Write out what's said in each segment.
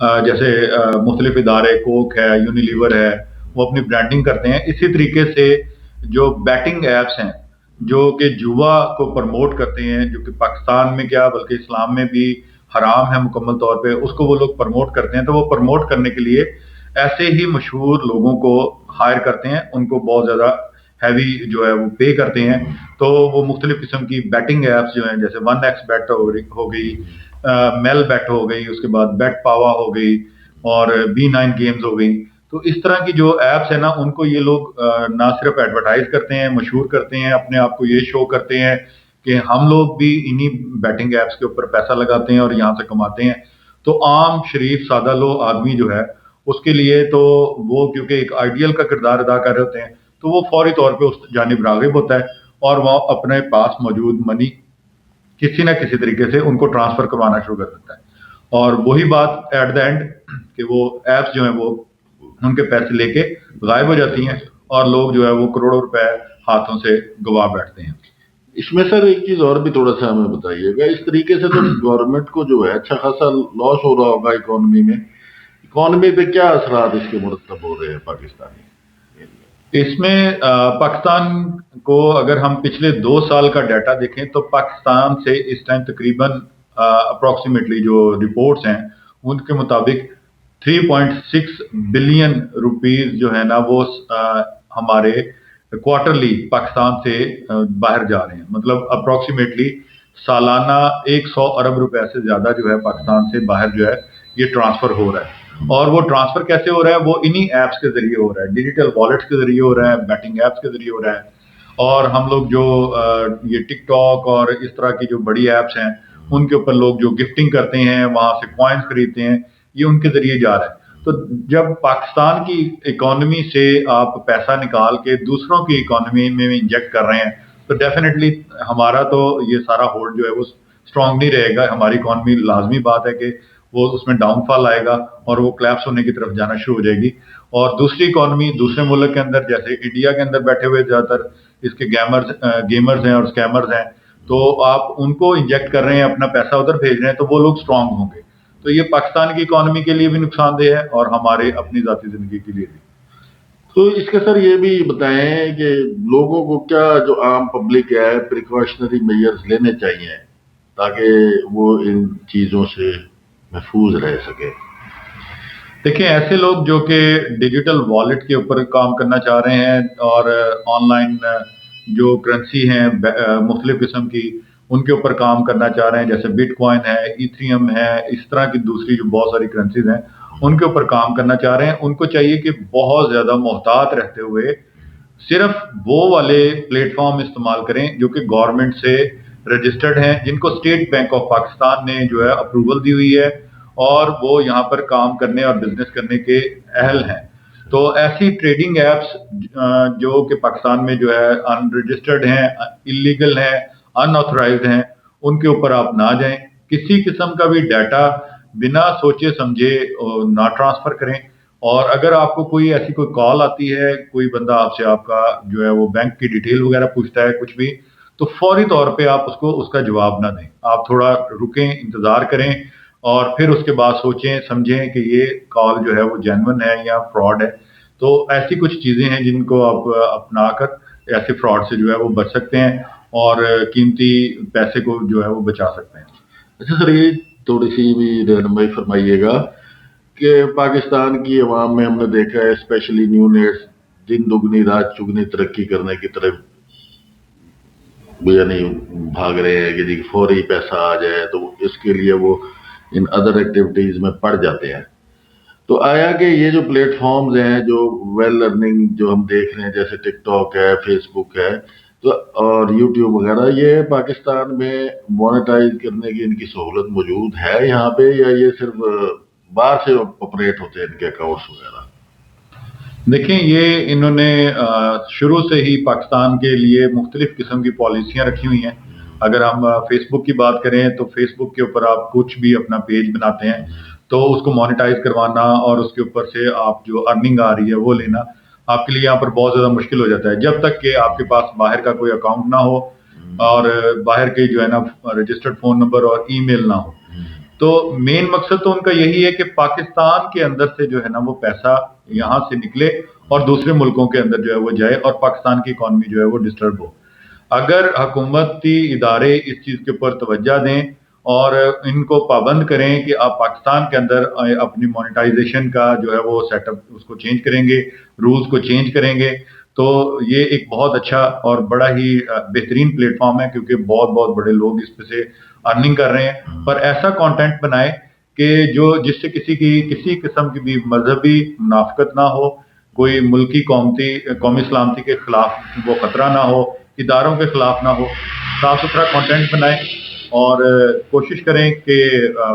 جیسے مختلف ادارے کوک ہے، یونیلیور ہے، وہ اپنی برانڈنگ کرتے ہیں. اسی طریقے سے جو بیٹنگ ایپس ہیں جو کہ جوا کو پروموٹ کرتے ہیں، جو کہ پاکستان میں کیا بلکہ اسلام میں بھی حرام ہے مکمل طور پہ، اس کو وہ لوگ پروموٹ کرتے ہیں. تو وہ پروموٹ کرنے کے لیے ایسے ہی مشہور لوگوں کو ہائر کرتے ہیں، ان کو بہت زیادہ ہیوی جو ہے وہ پے کرتے ہیں. تو وہ مختلف قسم کی بیٹنگ ایپس جو ہیں، جیسے 1x بیٹ ہو گئی، میل بیٹ ہو گئی، اس کے بعد بیٹ پاوا ہو گئی، اور B9 گیمز ہو گئی. تو اس طرح کی جو ایپس ہیں نا، ان کو یہ لوگ نہ صرف ایڈورٹائز کرتے ہیں، مشہور کرتے ہیں، اپنے آپ کو یہ شو کرتے ہیں کہ ہم لوگ بھی انہی بیٹنگ ایپس کے اوپر پیسہ لگاتے ہیں اور یہاں سے کماتے ہیں. تو عام شریف سادہ لو آدمی جو ہے اس کے لیے تو وہ کیونکہ ایک آئیڈیل کا کردار ادا کر رہے ہوتے ہیں، تو وہ فوری طور پہ اس جانب راغب ہوتا ہے اور وہ اپنے پاس موجود منی کسی نہ کسی طریقے سے ان کو ٹرانسفر کروانا شروع کر دیتا ہے. اور وہی بات ایٹ دا اینڈ کہ وہ ایپس جو ہیں وہ ان کے پیسے لے کے غائب ہو جاتی ہیں اور لوگ جو ہے وہ کروڑوں روپے ہاتھوں سے گوا بیٹھتے ہیں. اس میں سر ایک چیز اور بھی تھوڑا سا ہمیں بتائیے گا. اس طریقے سے تو گورنمنٹ کو جو ہے اچھا خاصا لاس ہو رہا ہوگا اکانومی میں. اکانومی پہ کیا اثرات اس کے مرتب ہو رہے ہیں پاکستانی؟ اس میں پاکستان کو اگر ہم پچھلے 2 سال کا ڈیٹا دیکھیں تو پاکستان سے اس ٹائم تقریباً اپروکسیمیٹلی جو رپورٹس ہیں ان کے مطابق 3.6 بلین روپیز جو ہے نا وہ ہمارے کوارٹرلی پاکستان سے باہر جا رہے ہیں. مطلب اپروکسیمیٹلی سالانہ 100 ارب روپے سے زیادہ جو ہے پاکستان سے باہر جو ہے یہ ٹرانسفر ہو رہا ہے. اور وہ ٹرانسفر کیسے ہو رہا ہے؟ وہ انہی ایپس کے ذریعے ہو رہا ہے، ڈیجیٹل والیٹس کے ذریعے ہو رہا ہے، بیٹنگ ایپس کے ذریعے ہو رہا ہے. اور ہم لوگ جو یہ ٹک ٹاک اور اس طرح کی جو بڑی ایپس ہیں ان کے اوپر لوگ جو گفٹنگ کرتے ہیں، وہاں سے کوائنس خریدتے ہیں، یہ ان کے ذریعے جا رہا ہے. تو جب پاکستان کی اکانومی سے آپ پیسہ نکال کے دوسروں کی اکانومی میں انجیکٹ کر رہے ہیں تو ڈیفینیٹلی ہمارا تو یہ سارا ہولڈ جو ہے وہ اسٹرانگ نہیں رہے گا. ہماری اکانومی لازمی بات ہے کہ وہ اس میں ڈاؤن فال آئے گا اور وہ کلیپس ہونے کی طرف جانا شروع ہو جائے گی. اور دوسری اکانومی دوسرے ملک کے اندر جیسے انڈیا کے اندر بیٹھے ہوئے زیادہ تر اس کے گیمرز ہیں اور اسکیمرز ہیں، تو آپ ان کو انجیکٹ کر رہے ہیں، اپنا پیسہ ادھر بھیج رہے ہیں، تو وہ لوگ اسٹرانگ ہوں گے. تو یہ پاکستان کی اکانومی کے لیے بھی نقصان دہ ہے اور ہمارے اپنی ذاتی زندگی کے لیے بھی. تو اس کے سر یہ بھی بتائیں کہ لوگوں کو کیا جو عام پبلک ہے پریکاشنری میئرز لینے چاہیے تاکہ وہ ان چیزوں سے محفوظ رہ سکے؟ دیکھیں، ایسے لوگ جو کہ ڈیجیٹل والیٹ کے اوپر کام کرنا چاہ رہے ہیں اور آن لائن جو کرنسی ہیں مختلف قسم کی ان کے اوپر کام کرنا چاہ رہے ہیں، جیسے بٹ کوائن ہے، ایتھریم ہے، اس طرح کی دوسری جو بہت ساری کرنسیز ہیں ان کے اوپر کام کرنا چاہ رہے ہیں، ان کو چاہیے کہ بہت زیادہ محتاط رہتے ہوئے صرف وہ والے پلیٹ فارم استعمال کریں جو کہ گورنمنٹ سے رجسٹرڈ ہیں، جن کو اسٹیٹ بینک آف پاکستان نے جو ہے اپروول دی ہوئی ہے اور وہ یہاں پر کام کرنے اور بزنس کرنے کے اہل ہیں. تو ایسی ٹریڈنگ ایپس جو کہ پاکستان میں جو ہے ان رجسٹرڈ ہیں، اللیگل ہیں، ان آتھورائزڈ ہیں، ان کے اوپر آپ نہ جائیں. کسی قسم کا بھی ڈیٹا بنا سوچے سمجھے نہ ٹرانسفر کریں. اور اگر آپ کو کوئی ایسی کوئی کال آتی ہے، کوئی بندہ آپ سے آپ کا جو ہے وہ بینک کی ڈیٹیل وغیرہ پوچھتا ہے کچھ بھی، تو فوری طور پہ آپ اس کو اس کا جواب نہ دیں. آپ تھوڑا رکیں، انتظار کریں اور پھر اس کے بعد سوچیں سمجھیں کہ یہ کال جو ہے وہ جینون ہے یا فراڈ ہے. تو ایسی کچھ چیزیں ہیں جن کو آپ اپنا کر ایسے فراڈ سے جو ہے وہ بچ سکتے ہیں اور قیمتی پیسے کو جو ہے وہ بچا سکتے ہیں. اچھا سر، یہ تھوڑی سی بھی رہنمائی فرمائیے گا کہ پاکستان کی عوام میں ہم نے دیکھا ہے اسپیشلی نیو نیٹس دن دگنی رات چگنی ترقی کرنے کی طرف یعنی بھاگ رہے ہیں کہ جی فوری پیسہ آ جائے، تو اس کے لیے وہ ان ادر ایکٹیویٹیز میں پڑ جاتے ہیں. تو آیا کہ یہ جو پلیٹ فارمز ہیں جو ویل لرننگ جو ہم دیکھ رہے ہیں جیسے ٹک ٹاک ہے، فیس بک ہے تو اور یوٹیوب وغیرہ، یہ پاکستان میں مونیٹائز کرنے کی ان کی سہولت موجود ہے یہاں پہ، یا یہ صرف باہر سے آپریٹ ہوتے ہیں ان کے اکاؤنٹس وغیرہ؟ دیکھیں، یہ انہوں نے شروع سے ہی پاکستان کے لیے مختلف قسم کی پالیسیاں رکھی ہوئی ہیں. اگر ہم فیس بک کی بات کریں تو فیس بک کے اوپر آپ کچھ بھی اپنا پیج بناتے ہیں تو اس کو مانیٹائز کروانا اور اس کے اوپر سے آپ جو ارننگ آ رہی ہے وہ لینا آپ کے لیے یہاں پر بہت زیادہ مشکل ہو جاتا ہے، جب تک کہ آپ کے پاس باہر کا کوئی اکاؤنٹ نہ ہو اور باہر کے جو ہے نا رجسٹرڈ فون نمبر اور ای میل نہ ہو. تو مین مقصد تو ان کا یہی ہے کہ پاکستان کے اندر سے جو ہے نا وہ پیسہ یہاں سے نکلے اور دوسرے ملکوں کے اندر جو ہے وہ جائے اور پاکستان کی اکانومی جو ہے وہ ڈسٹرب ہو. اگر حکومتی ادارے اس چیز کے اوپر توجہ دیں اور ان کو پابند کریں کہ آپ پاکستان کے اندر اپنی مونیٹائزیشن کا جو ہے وہ سیٹ اپ اس کو چینج کریں گے، رولز کو چینج کریں گے، تو یہ ایک بہت اچھا اور بڑا ہی بہترین پلیٹ فارم ہے، کیونکہ بہت بہت بڑے لوگ اس پہ سے ارننگ کر رہے ہیں. پر ایسا کانٹینٹ بنائے کہ جس سے کسی قسم کی بھی مذہبی منافقت نہ ہو، کوئی ملکی قومی سلامتی کے خلاف وہ خطرہ نہ ہو، اداروں کے خلاف نہ ہو. صاف ستھرا کانٹینٹ بنائیں اور کوشش کریں کہ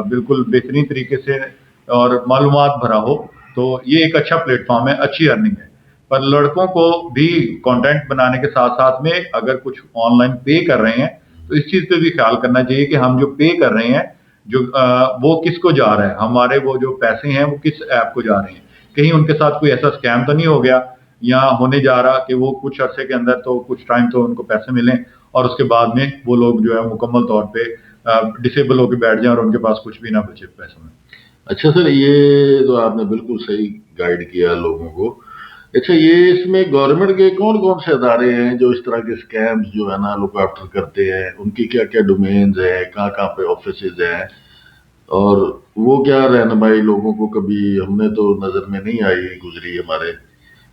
بالکل بہترین طریقے سے اور معلومات بھرا ہو. تو یہ ایک اچھا پلیٹ فارم ہے، اچھی ارننگ ہے. پر لڑکوں کو بھی کانٹینٹ بنانے کے ساتھ ساتھ میں اگر کچھ آن لائن پے کر رہے ہیں تو اس چیز پہ بھی خیال کرنا چاہیے کہ ہم جو پے کر رہے ہیں جو وہ کس کو جا رہا ہے، ہمارے وہ جو پیسے ہیں وہ کس ایپ کو جا رہے ہیں. کہیں ان کے ساتھ کوئی ایسا اسکیم تو نہیں ہو گیا یا ہونے جا رہا کہ وہ کچھ عرصے کے اندر تو کچھ ٹائم تو ان کو پیسے ملیں اور اس کے بعد میں وہ لوگ جو ہے مکمل طور پہ ڈسیبل ہو کے بیٹھ جائیں اور ان کے پاس کچھ بھی نہ بچے پیسوں میں. اچھا سر، یہ تو آپ نے بالکل صحیح گائیڈ کیا لوگوں کو. اچھا، یہ اس میں گورنمنٹ کے کون کون سے ادارے ہیں جو اس طرح کے اسکیمز جو ہے نا لک آفٹر کرتے ہیں؟ ان کی کیا کیا ڈومینز ہیں، کہاں کہاں پہ آفیسز ہیں، اور وہ کیا رہنمائی لوگوں کو کبھی ہم نے تو نظر میں نہیں آئی گزری ہمارے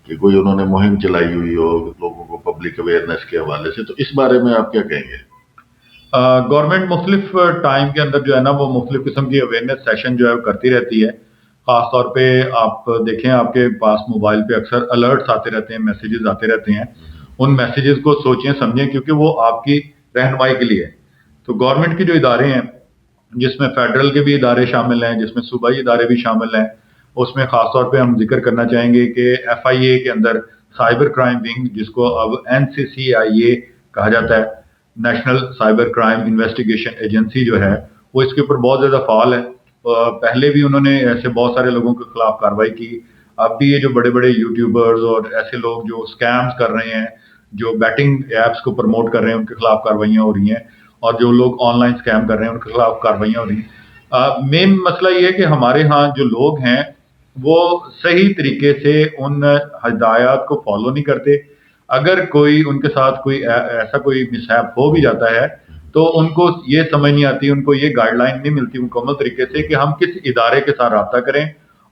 کہ کوئی انہوں نے مہم چلائی ہوئی ہو لوگوں کو پبلک اویئرنیس کے حوالے سے؟ تو اس بارے میں آپ کیا کہیں گے؟ گورنمنٹ مختلف ٹائم کے اندر جو ہے نا وہ مختلف قسم کی اویئرنیس سیشن جو ہے کرتی رہتی ہے. خاص طور پہ آپ دیکھیں آپ کے پاس موبائل پہ اکثر الرٹس آتے رہتے ہیں، میسیجز آتے رہتے ہیں. ان میسیجز کو سوچیں سمجھیں کیونکہ وہ آپ کی رہنمائی کے لیے ہے. تو گورنمنٹ کے جو ادارے ہیں جس میں فیڈرل کے بھی ادارے شامل ہیں، جس میں صوبائی ادارے بھی شامل ہیں، اس میں خاص طور پہ ہم ذکر کرنا چاہیں گے کہ ایف آئی اے کے اندر سائبر کرائم ونگ، جس کو اب NCCIA کہا جاتا ہے، national cyber crime investigation agency جو ہے، وہ اس کے اوپر بہت زیادہ فعال ہے. پہلے بھی انہوں نے ایسے بہت سارے لوگوں کے خلاف کارروائی کی. اب بھی یہ جو بڑے بڑے یوٹیوبرز اور ایسے لوگ جو اسکیمز کر رہے ہیں، جو بیٹنگ ایپس کو پروموٹ کر رہے ہیں، ان کے خلاف کارروائیاں ہو رہی ہیں، اور جو لوگ آن لائن اسکیم کر رہے ہیں ان کے خلاف کارروائیاں ہو رہی ہیں. مین مسئلہ یہ ہے کہ ہمارے ہاں جو لوگ ہیں وہ صحیح طریقے سے ان ہدایات کو فالو نہیں کرتے. اگر کوئی ان کے ساتھ کوئی ایسا کوئی مسہیپ ہو بھی جاتا ہے تو ان کو یہ سمجھ نہیں آتی، ان کو یہ گائیڈ لائن نہیں ملتی مکمل طریقے سے کہ ہم کس ادارے کے ساتھ رابطہ کریں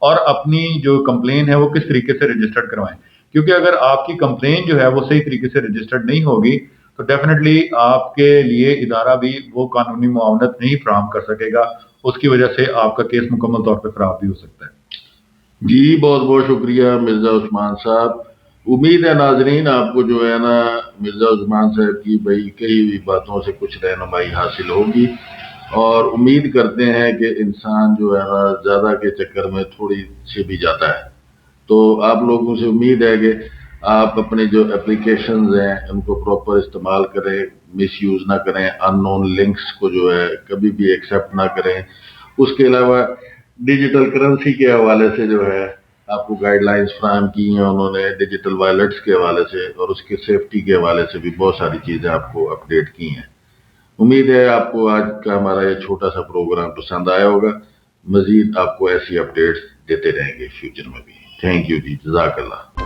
اور اپنی جو کمپلین ہے وہ کس طریقے سے رجسٹرڈ کروائیں. کیونکہ اگر آپ کی کمپلین جو ہے وہ صحیح طریقے سے رجسٹرڈ نہیں ہوگی تو ڈیفینیٹلی آپ کے لیے ادارہ بھی وہ قانونی معاونت نہیں فراہم کر سکے گا. اس کی وجہ سے آپ کا کیس مکمل طور پہ خراب بھی ہو سکتا ہے. جی بہت بہت شکریہ مرزا عثمان صاحب. امید ہے ناظرین آپ کو جو ہے نا مرزا عثمان صاحب کی بھائی کئی ہوئی باتوں سے کچھ رہنمائی حاصل ہوگی، اور امید کرتے ہیں کہ انسان جو ہے نا زیادہ کے چکر میں تھوڑی سے بھی جاتا ہے. تو آپ لوگوں سے امید ہے کہ آپ اپنے جو اپلیکیشنز ہیں ان کو پراپر استعمال کریں، مس یوز نہ کریں، ان نون لنکس کو جو ہے کبھی بھی ایکسیپٹ نہ کریں. اس کے علاوہ ڈیجیٹل کرنسی کے حوالے سے جو ہے آپ کو گائیڈ لائنز فراہم کی ہیں انہوں نے، ڈیجیٹل وائلٹس کے حوالے سے اور اس کے سیفٹی کے حوالے سے بھی بہت ساری چیزیں آپ کو اپڈیٹ کی ہیں. امید ہے آپ کو آج کا ہمارا یہ چھوٹا سا پروگرام پسند آیا ہوگا. مزید آپ کو ایسی اپڈیٹس دیتے رہیں گے فیوچر میں بھی. تھینک یو جی، جزاک اللہ.